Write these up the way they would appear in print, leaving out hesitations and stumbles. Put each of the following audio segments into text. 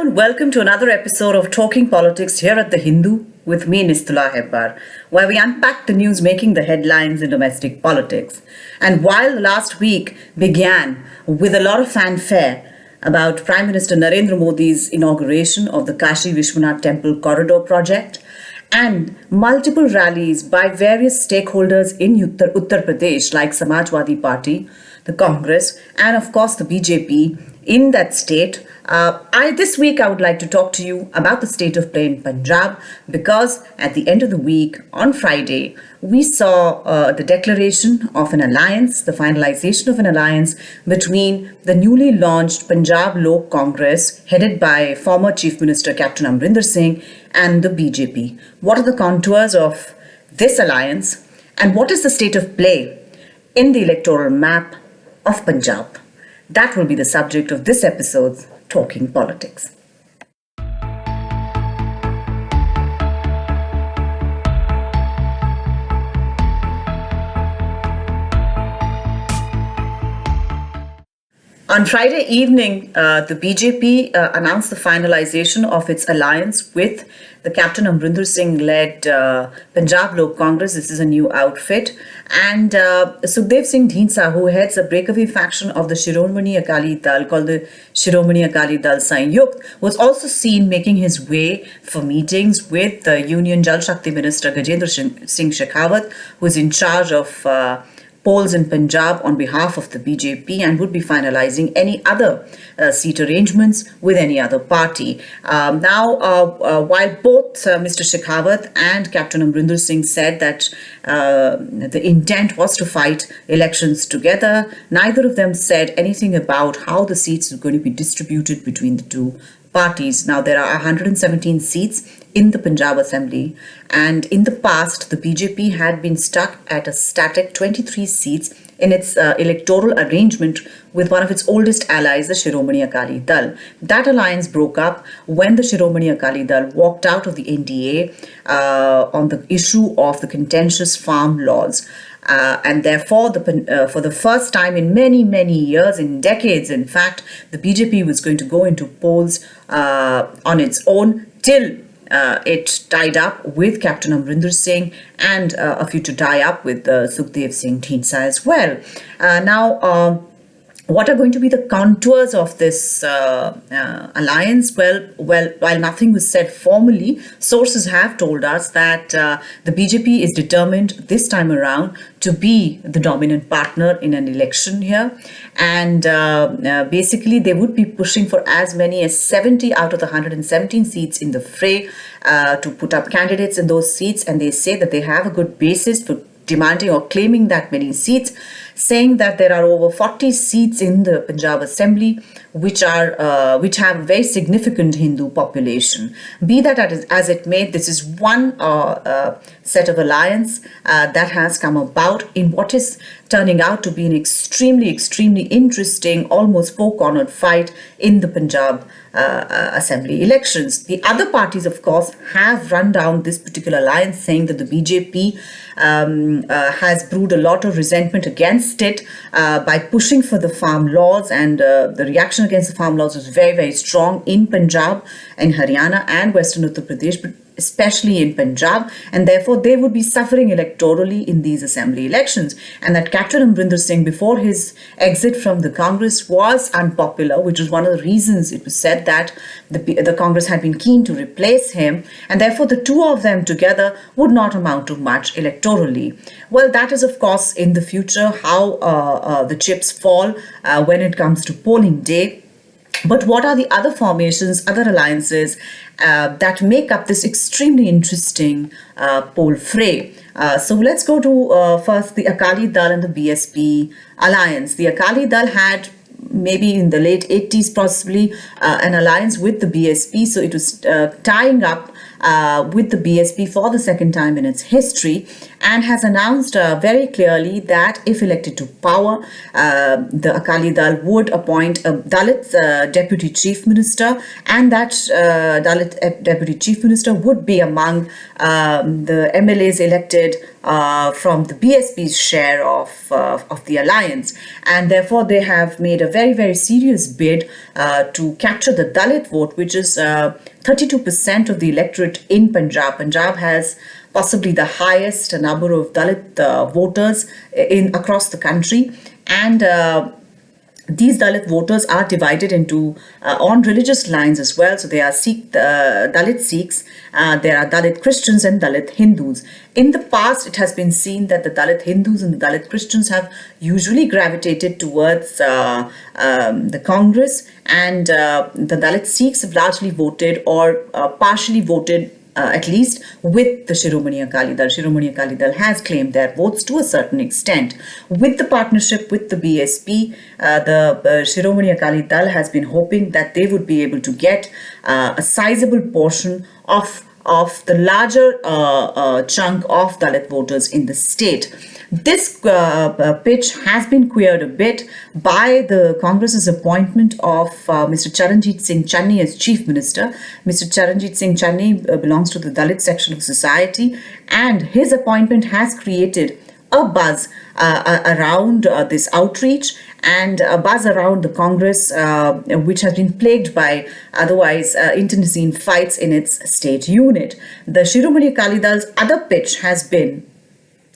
and welcome to another episode of Talking Politics here at The Hindu with me, Nistula Hebbar, where we unpack the news making the headlines in domestic politics. And while the last week began with a lot of fanfare about Prime Minister Narendra Modi's inauguration of the Kashi Vishwanath Temple Corridor project and multiple rallies by various stakeholders in Uttar Pradesh like Samajwadi Party, the Congress, and of course the BJP in that state, this week I would like to talk to you about the state of play in Punjab because at the end of the week, on Friday, we saw the declaration of an alliance, the finalization of an alliance between the newly launched Punjab Lok Congress headed by former Chief Minister Captain Amarinder Singh and the BJP. What are the contours of this alliance and what is the state of play in the electoral map of Punjab? That will be the subject of this episode's Talking Politics. On Friday evening, the BJP announced the finalization of its alliance with the Captain Amarinder Singh-led Punjab Lok Congress. This is a new outfit. And Sukhdev Singh Dhinsa, who heads a breakaway faction of the Shiromani Akali Dal called the Shiromani Akali Dal Sanyukt, was also seen making his way for meetings with the Union Jal Shakti Minister Gajendra Singh Shekhawat, who is in charge of polls in Punjab on behalf of the BJP and would be finalizing any other seat arrangements with any other party. While both Mr. Shekhawat and Captain Amarinder Singh said that the intent was to fight elections together, neither of them said anything about how the seats are going to be distributed between the two parties. Now, there are 117 seats in the Punjab Assembly, and in the past, the BJP had been stuck at a static 23 seats in its electoral arrangement with one of its oldest allies, the Shiromani Akali Dal. That alliance broke up when the Shiromani Akali Dal walked out of the NDA on the issue of the contentious farm laws. And therefore, for the first time in many, many years, in decades, in fact, the BJP was going to go into polls on its own till it tied up with Captain Amarinder Singh and a future tie-up with Sukhdev Singh Dhinsa as well. What are going to be the contours of this alliance? Well, while nothing was said formally, sources have told us that the BJP is determined this time around to be the dominant partner in an election here. And basically, they would be pushing for as many as 70 out of the 117 seats in the fray to put up candidates in those seats. And they say that they have a good basis for demanding or claiming that many seats, saying that there are over 40 seats in the Punjab Assembly which have a very significant Hindu population. Be that as it may, this is one set of alliance that has come about in what is turning out to be an extremely, extremely interesting, almost four-cornered fight in the Punjab Assembly elections. The other parties, of course, have run down this particular alliance, saying that the BJP has brewed a lot of resentment against it by pushing for the farm laws, and the reaction against the farm laws was very, very strong in Punjab, in Haryana and Western Uttar Pradesh, but especially in Punjab, and therefore they would be suffering electorally in these assembly elections. And that Captain Amarinder Singh, before his exit from the Congress, was unpopular, which was one of the reasons it was said that the Congress had been keen to replace him, and therefore the two of them together would not amount to much electorally. Well, that is, of course, in the future how the chips fall when it comes to polling day. But what are the other formations, other alliances that make up this extremely interesting poll fray? So let's go to first the Akali Dal and the BSP alliance. The Akali Dal had maybe in the late 80s possibly an alliance with the BSP. So it was tying up with the BSP for the second time in its history, and has announced very clearly that if elected to power, the Akali Dal would appoint a Dalit deputy chief minister, and that Dalit deputy chief minister would be among the MLAs elected from the BSP's share of the alliance, and therefore they have made a very, very serious bid to capture the Dalit vote, which is 32% of the electorate in Punjab. Punjab has possibly the highest number of Dalit voters in across the country, and these Dalit voters are divided into on religious lines as well. So there are Dalit Sikhs, there are Dalit Christians and Dalit Hindus. In the past, it has been seen that the Dalit Hindus and the Dalit Christians have usually gravitated towards the Congress, and the Dalit Sikhs have largely voted or partially voted at least with the Shiromani Akali Dal. Shiromani Akali Dal has claimed their votes to a certain extent. With the partnership with the BSP, the Shiromani Akali Dal has been hoping that they would be able to get a sizable portion of the larger chunk of Dalit voters in the state. This pitch has been queered a bit by the Congress's appointment of Mr. Charanjit Singh Channi as Chief Minister. Mr. Charanjit Singh Channi belongs to the Dalit section of society, and his appointment has created a buzz around this outreach and a buzz around the Congress, which has been plagued by otherwise internecine fights in its state unit. The Shiromani Akali Dal's other pitch has been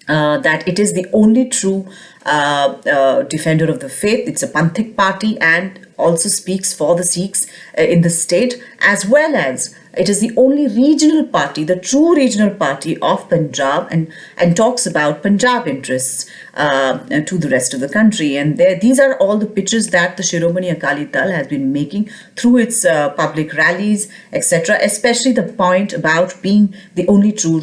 that it is the only true defender of the faith. It's a Panthik party and also speaks for the Sikhs in the state, as well as it is the only regional party, the true regional party of Punjab, and talks about Punjab interests to the rest of the country. And these are all the pitches that the Shiromani Akali Dal has been making through its public rallies, etc., especially the point about being the only true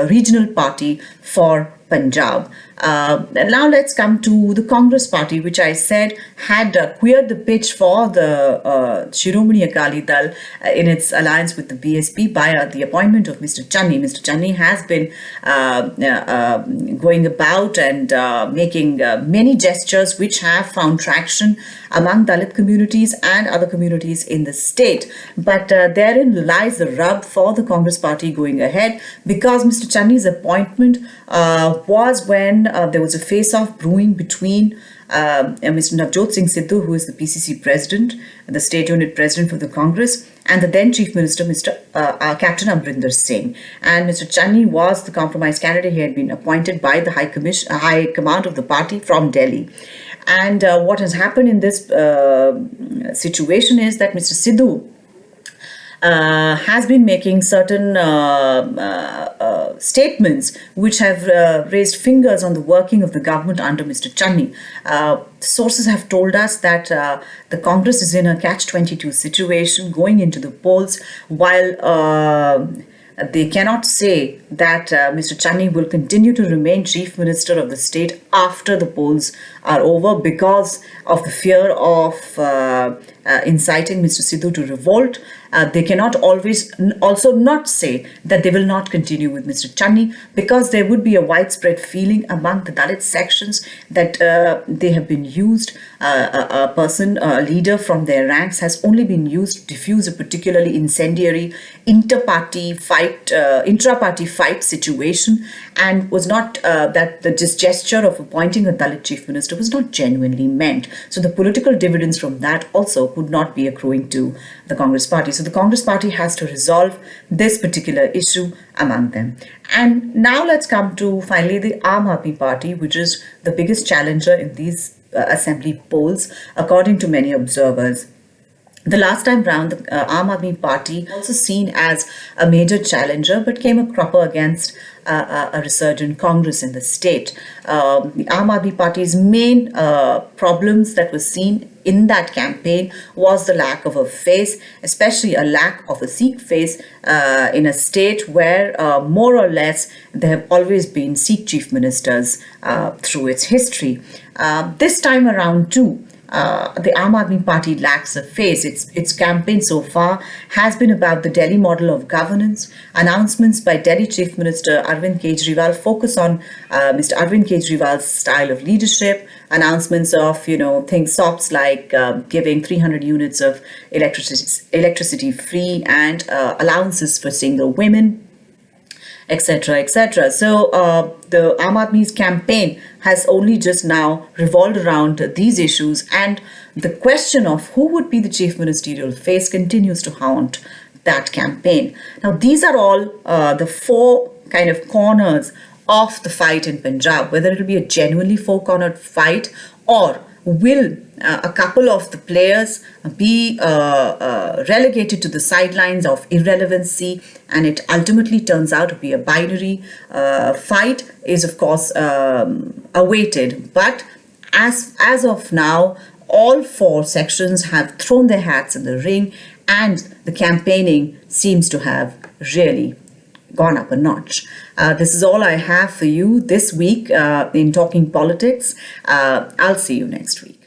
regional party for Punjab. Now let's come to the Congress party, which I said had queered the pitch for the Shiromani Akali Dal in its alliance with the BSP by the appointment of Mr. Channi. Mr. Channi has been going about and making many gestures which have found traction among Dalit communities and other communities in the state. But therein lies the rub for the Congress party going ahead, because Mr. Channi's appointment was when there was a face-off brewing between Mr. Navjot Singh Sidhu, who is the PCC president, the state unit president for the Congress, and the then Chief Minister, Mr. Captain Amarinder Singh. And Mr. Channi was the compromise candidate. He had been appointed by the High Command of the party from Delhi. And what has happened in this situation is that Mr. Sidhu has been making certain statements which have raised fingers on the working of the government under Mr. Channi. Sources have told us that the Congress is in a catch-22 situation going into the polls, while they cannot say that Mr. Channi will continue to remain Chief Minister of the state after the polls are over because of the fear of inciting Mr. Sidhu to revolt. They cannot also not say that they will not continue with Mr. Channi, because there would be a widespread feeling among the Dalit sections that they have been used. A leader from their ranks has only been used to diffuse a particularly incendiary intra-party fight situation, and was not that this gesture of appointing a Dalit chief minister was not genuinely meant. So the political dividends from that also would not be accruing to the Congress party. So the Congress party has to resolve this particular issue among them. And now let's come to finally the Aam Aadmi Party, which is the biggest challenger in these assembly polls, according to many observers. The last time round, the Aam Aadmi Party, also seen as a major challenger, but came a cropper against a resurgent Congress in the state. The Aam Aadmi Party's main problems that were seen in that campaign was the lack of a face, especially a lack of a Sikh face in a state where more or less there have always been Sikh chief ministers through its history. This time around too, the Aam Aadmi Party lacks a face. Its campaign so far has been about the Delhi model of governance. Announcements by Delhi Chief Minister Arvind Kejriwal focus on Mr. Arvind Kejriwal's style of leadership. Announcements of, things, SOPs like giving 300 units of electricity free and allowances for single women. etc., etc. So the Aam Aadmi's campaign has only just now revolved around these issues, and the question of who would be the chief ministerial face continues to haunt that campaign. Now, these are all the four kind of corners of the fight in Punjab, whether it will be a genuinely four-cornered fight, or will a couple of the players be relegated to the sidelines of irrelevancy, and it ultimately turns out to be a binary fight, is of course awaited. But as of now, all four sections have thrown their hats in the ring, and the campaigning seems to have really gone up a notch. This is all I have for you this week in Talking Politics. I'll see you next week.